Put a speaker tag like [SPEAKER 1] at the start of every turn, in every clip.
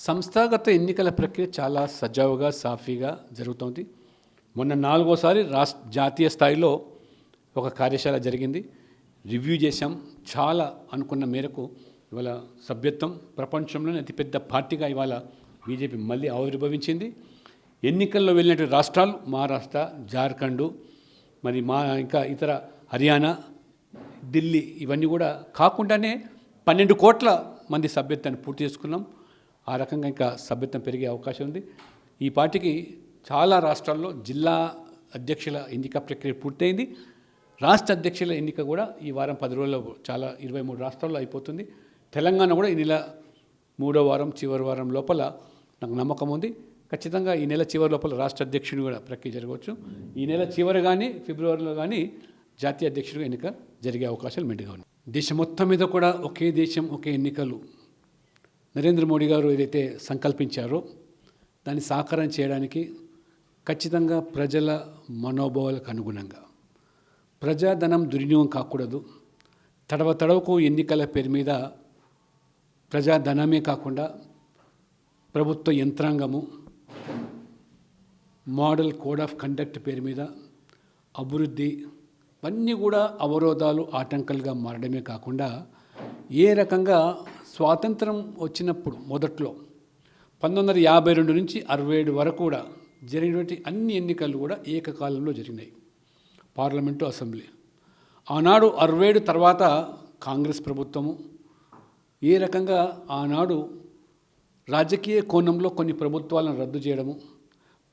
[SPEAKER 1] సంస్థాగత ఎన్నికల ప్రక్రియ చాలా సజావుగా సాఫీగా జరుగుతోంది. మొన్న 4వసారి జాతీయ స్థాయిలో ఒక కార్యశాల జరిగింది. రివ్యూ చేశాం. చాలా అనుకున్న మేరకు ఇవాళ సభ్యత్వం ప్రపంచంలోనే అతిపెద్ద పార్టీగా ఇవాళ బీజేపీ మళ్ళీ ఆవిర్భవించింది. ఎన్నికల్లో వెళ్ళినటువంటి రాష్ట్రాలు మహారాష్ట్ర, జార్ఖండ్, మరి ఇంకా ఇతర హర్యానా, ఢిల్లీ ఇవన్నీ కూడా కాకుండానే 12 కోట్ల మంది సభ్యత్వాన్ని పూర్తి చేసుకున్నాం. ఆ రకంగా ఇంకా సభ్యత్వం పెరిగే అవకాశం ఉంది. ఈ పార్టీకి చాలా రాష్ట్రాల్లో జిల్లా అధ్యక్షుల ఎన్నిక ప్రక్రియ పూర్తయింది. రాష్ట్ర అధ్యక్షుల ఎన్నిక కూడా ఈ వారం 10 రోజుల్లో చాలా 23 రాష్ట్రాల్లో అయిపోతుంది. తెలంగాణ కూడా ఈ నెల 3వ వారం చివరి వారం లోపల నాకు నమ్మకం ఉంది. ఖచ్చితంగా ఈ నెల చివరి లోపల రాష్ట్ర అధ్యక్షుడు కూడా ప్రక్రియ జరగవచ్చు. ఈ నెల చివరి కానీ ఫిబ్రవరిలో కానీ జాతీయ అధ్యక్షుడు ఎన్నిక జరిగే అవకాశాలు మెండుగా ఉన్నాయి. దేశం మొత్తం మీద కూడా ఒకే దేశం ఒకే ఎన్నికలు నరేంద్ర మోడీ గారు ఏదైతే సంకల్పించారో దాన్ని సాకారం చేయడానికి ఖచ్చితంగా ప్రజల మనోభావాలకు అనుగుణంగా ప్రజాధనం దుర్వినియోగం కాకూడదు. తడవకు ఎన్నికల పేరు మీద ప్రజాధనమే కాకుండా ప్రభుత్వ యంత్రాంగము మోడల్ కోడ్ ఆఫ్ కండక్ట్ పేరు మీద అభివృద్ధి ఇవన్నీ కూడా అవరోధాలు ఆటంకాలుగా మారడమే కాకుండా ఏ రకంగా స్వాతంత్రం వచ్చినప్పుడు మొదట్లో 1952 నుంచి 67 వరకు కూడా జరిగినటువంటి అన్ని ఎన్నికలు కూడా ఏకకాలంలో జరిగినాయి. Parliament, assembly. ఆనాడు 67 తర్వాత కాంగ్రెస్ ప్రభుత్వము ఏ రకంగా ఆనాడు రాజకీయ కోణంలో కొన్ని ప్రభుత్వాలను రద్దు చేయడము,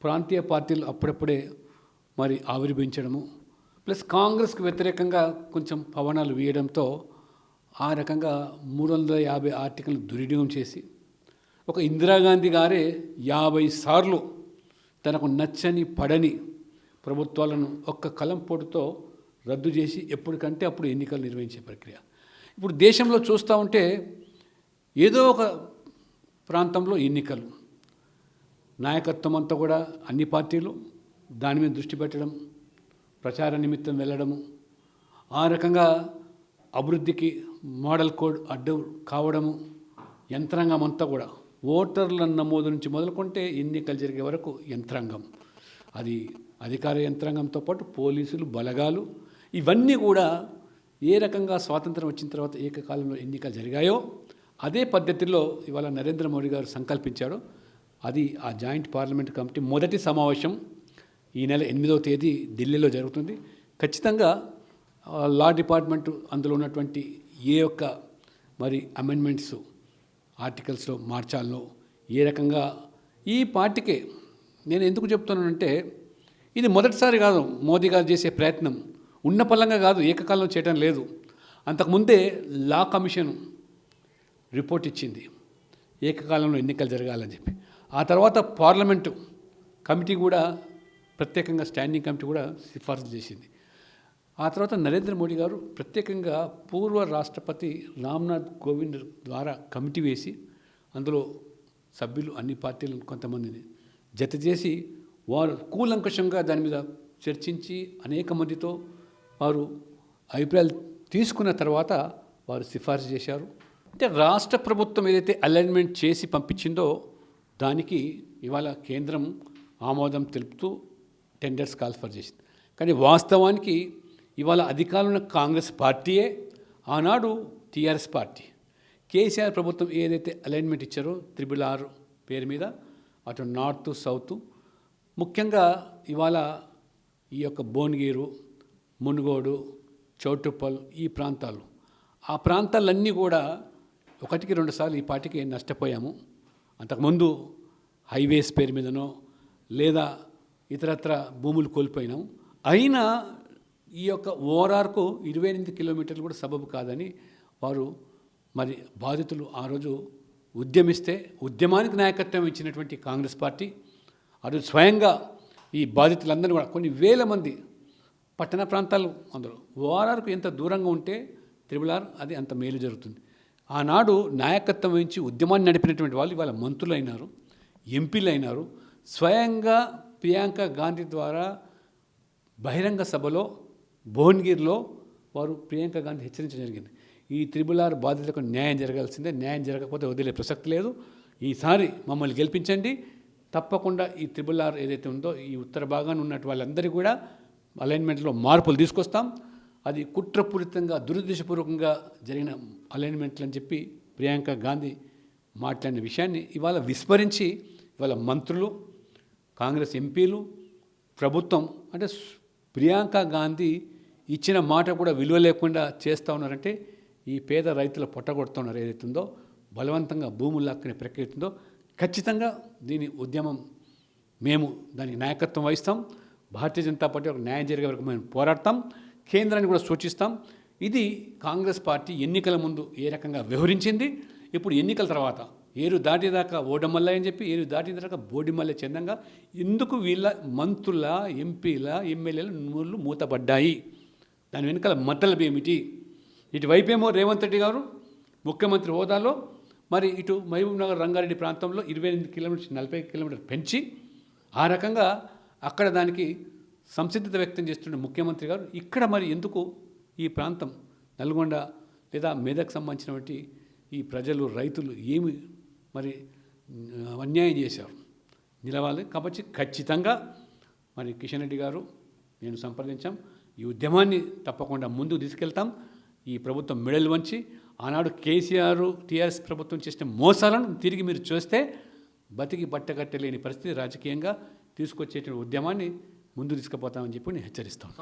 [SPEAKER 1] ప్రాంతీయ పార్టీలు అప్పుడప్పుడే మరి ఆవిర్భవించడము, ప్లస్ కాంగ్రెస్కు వ్యతిరేకంగా కొంచెం పవనాలు వీయడంతో ఆ రకంగా 350 ఆర్టికల్ దుర్వినియోగం చేసి ఒక ఇందిరాగాంధీ గారే 50 సార్లు తనకు నచ్చని పడని ప్రభుత్వాలను ఒక్క కలంపోటుతో రద్దు చేసి ఎప్పటికంటే అప్పుడు ఎన్నికలు నిర్వహించే ప్రక్రియ. ఇప్పుడు దేశంలో చూస్తూ ఉంటే ఏదో ఒక ప్రాంతంలో ఎన్నికలు, నాయకత్వం అంతా కూడా అన్ని పార్టీలు దాని మీద దృష్టి పెట్టడం, ప్రచార నిమిత్తం వెళ్ళడము, ఆ రకంగా అభివృద్ధికి మోడల్ కోడ్ అడ్డు కావడము, యంత్రాంగం అంతా కూడా ఓటర్ల నమోదు నుంచి మొదలుకుంటే ఎన్నికలు జరిగే వరకు యంత్రాంగం, అది అధికార యంత్రాంగంతో పాటు పోలీసులు, బలగాలు ఇవన్నీ కూడా ఏ రకంగా స్వాతంత్రం వచ్చిన తర్వాత ఏకకాలంలో ఎన్నికలు జరిగాయో అదే పద్ధతిలో ఇవాళ నరేంద్ర మోడీ గారు సంకల్పించాడు. అది ఆ జాయింట్ పార్లమెంట్ కమిటీ మొదటి సమావేశం ఈ నెల 8వ తేదీ ఢిల్లీలో జరుగుతుంది. ఖచ్చితంగా లా డిపార్ట్మెంటు అందులో ఉన్నటువంటి ఏ యొక్క మరి అమెండ్మెంట్స్ ఆర్టికల్స్లో మార్చాలో ఏ రకంగా ఈ పార్టీకే నేను ఎందుకు చెప్తున్నానంటే ఇది మొదటిసారి కాదు మోదీ గారు చేసే ప్రయత్నం. ఉన్న పలంగా కాదు, ఏకకాలంలో చేయడం లేదు. అంతకుముందే లా కమిషన్ రిపోర్ట్ ఇచ్చింది ఏకకాలంలో ఎన్నికలు జరగాలని చెప్పి. ఆ తర్వాత పార్లమెంటు కమిటీ కూడా ప్రత్యేకంగా స్టాండింగ్ కమిటీ కూడా సిఫార్సు చేసింది. ఆ తర్వాత నరేంద్ర మోడీ గారు ప్రత్యేకంగా పూర్వ రాష్ట్రపతి రామ్నాథ్ కోవింద్ ద్వారా కమిటీ వేసి అందులో సభ్యులు అన్ని పార్టీలను కొంతమందిని జత చేసి వారు కూలంకషంగా దాని మీద చర్చించి అనేక మందితో వారు అభిప్రాయాలు తీసుకున్న తర్వాత వారు సిఫార్సు చేశారు. అంటే రాష్ట్ర ప్రభుత్వం ఏదైతే అలైన్మెంట్ చేసి పంపించిందో దానికి ఇవాళ కేంద్రం ఆమోదం తెలుపుతూ టెండర్స్ కాల్ఫర్ చేసింది. కానీ వాస్తవానికి ఇవాళ అధికారంలో కాంగ్రెస్ పార్టీయే ఆనాడు టీఆర్ఎస్ పార్టీ కేసీఆర్ ప్రభుత్వం ఏదైతే అలైన్మెంట్ ఇచ్చారో 666 పేరు మీద అటు నార్త్ సౌత్ ముఖ్యంగా ఇవాళ ఈ యొక్క భువనగిరి, మునుగోడు, చౌటుప్పల్ ఈ ప్రాంతాలు, ఆ ప్రాంతాలన్నీ కూడా 1-2 సార్లు ఈ పార్టీకి నష్టపోయాము. అంతకుముందు హైవేస్ పేరు మీదనో లేదా ఇతరత్ర భూములు కోల్పోయినాము. అయినా ఈ యొక్క ఓఆర్ఆర్కు 28 కిలోమీటర్లు కూడా సబబు కాదని వారు మరి బాధితులు ఆ రోజు ఉద్యమిస్తే ఉద్యమానికి నాయకత్వం ఇచ్చినటువంటి కాంగ్రెస్ పార్టీ అది స్వయంగా ఈ బాధితులందరూ కూడా కొన్ని వేల మంది పట్టణ ప్రాంతాలు అందులో ఓఆర్ఆర్కు ఎంత దూరంగా ఉంటే 666 అది అంత మేలు జరుగుతుంది. ఆనాడు నాయకత్వం వహించి ఉద్యమాన్ని నడిపినటువంటి వాళ్ళు ఇవాళ మంత్రులు అయినారు, ఎంపీలు అయినారు. స్వయంగా ప్రియాంక గాంధీ ద్వారా బహిరంగ సభలో భువనగిరిలో వారు ప్రియాంక గాంధీ హెచ్చరించడం జరిగింది. ఈ 666 బాధితులకు న్యాయం జరగాల్సిందే, న్యాయం జరగకపోతే వదిలే ప్రసక్తి లేదు. ఈసారి మమ్మల్ని గెలిపించండి, తప్పకుండా ఈ RRR ఏదైతే ఉందో ఈ ఉత్తర భాగాన్ని ఉన్నట్టు వాళ్ళందరికీ కూడా అలైన్మెంట్లో మార్పులు తీసుకొస్తాం. అది కుట్రపూరితంగా దురుద్దేశపూర్వకంగా జరిగిన అలైన్మెంట్లు అని చెప్పి ప్రియాంక గాంధీ మాట్లాడిన విషయాన్ని ఇవాళ విస్మరించి ఇవాళ మంత్రులు, కాంగ్రెస్ ఎంపీలు, ప్రభుత్వం అంటే ప్రియాంక గాంధీ ఇచ్చిన మాట కూడా విలువ లేకుండా చేస్తూ ఉన్నారంటే ఈ పేద రైతుల పొట్టగొడుతున్నారు ఏదైతే ఉందో, బలవంతంగా భూములు లాక్కునే ప్రక్రియ ఉందో, ఖచ్చితంగా దీని ఉద్యమం మేము దానికి నాయకత్వం వహిస్తాం. భారతీయ జనతా పార్టీ ఒక న్యాయం జరిగే వరకు మేము పోరాడతాం, కేంద్రాన్ని కూడా సూచిస్తాం. ఇది కాంగ్రెస్ పార్టీ ఎన్నికల ముందు ఏ రకంగా వ్యవహరించింది, ఇప్పుడు ఎన్నికల తర్వాత ఏరు దాటేదాకా ఓడమల్ల అని చెప్పి ఏరు దాటేదాకా బోడిమల్లె చందంగా ఎందుకు వీళ్ళ మంత్రుల, ఎంపీల, ఎమ్మెల్యేల నూళ్ళు మూతపడ్డాయి, దాని వెనుకల మతలబు ఏమిటి? ఇటువైపేమో రేవంత్ రెడ్డి గారు ముఖ్యమంత్రి హోదాలో, మరి ఇటు మహబూబ్ నగర్, రంగారెడ్డి ప్రాంతంలో 28 కిలోమీటర్స్ 40 కిలోమీటర్లు పెంచి ఆ రకంగా అక్కడ దానికి సంసిద్ధత వ్యక్తం చేస్తున్న ముఖ్యమంత్రి గారు ఇక్కడ మరి ఎందుకు ఈ ప్రాంతం నల్గొండ లేదా మెదక్ సంబంధించినటువంటి ఈ ప్రజలు, రైతులు ఏమి మరి అన్యాయం చేశారు నిలవాలి. కాబట్టి ఖచ్చితంగా మరి కిషన్ రెడ్డి గారు నేను సంప్రదించాం, ఈ ఉద్యమాన్ని తప్పకుండా ముందుకు తీసుకెళ్తాం. ఈ ప్రభుత్వం మెడలు వంచి ఆనాడు కేసీఆర్, టీఆర్ఎస్ ప్రభుత్వం చేసిన మోసాలను తిరిగి మీరు చూస్తే బతికి బట్టకట్టలేని పరిస్థితి రాజకీయంగా తీసుకొచ్చేటువంటి ఉద్యమాన్ని ముందు తీసుకుపోతామని చెప్పి నేను హెచ్చరిస్తాను.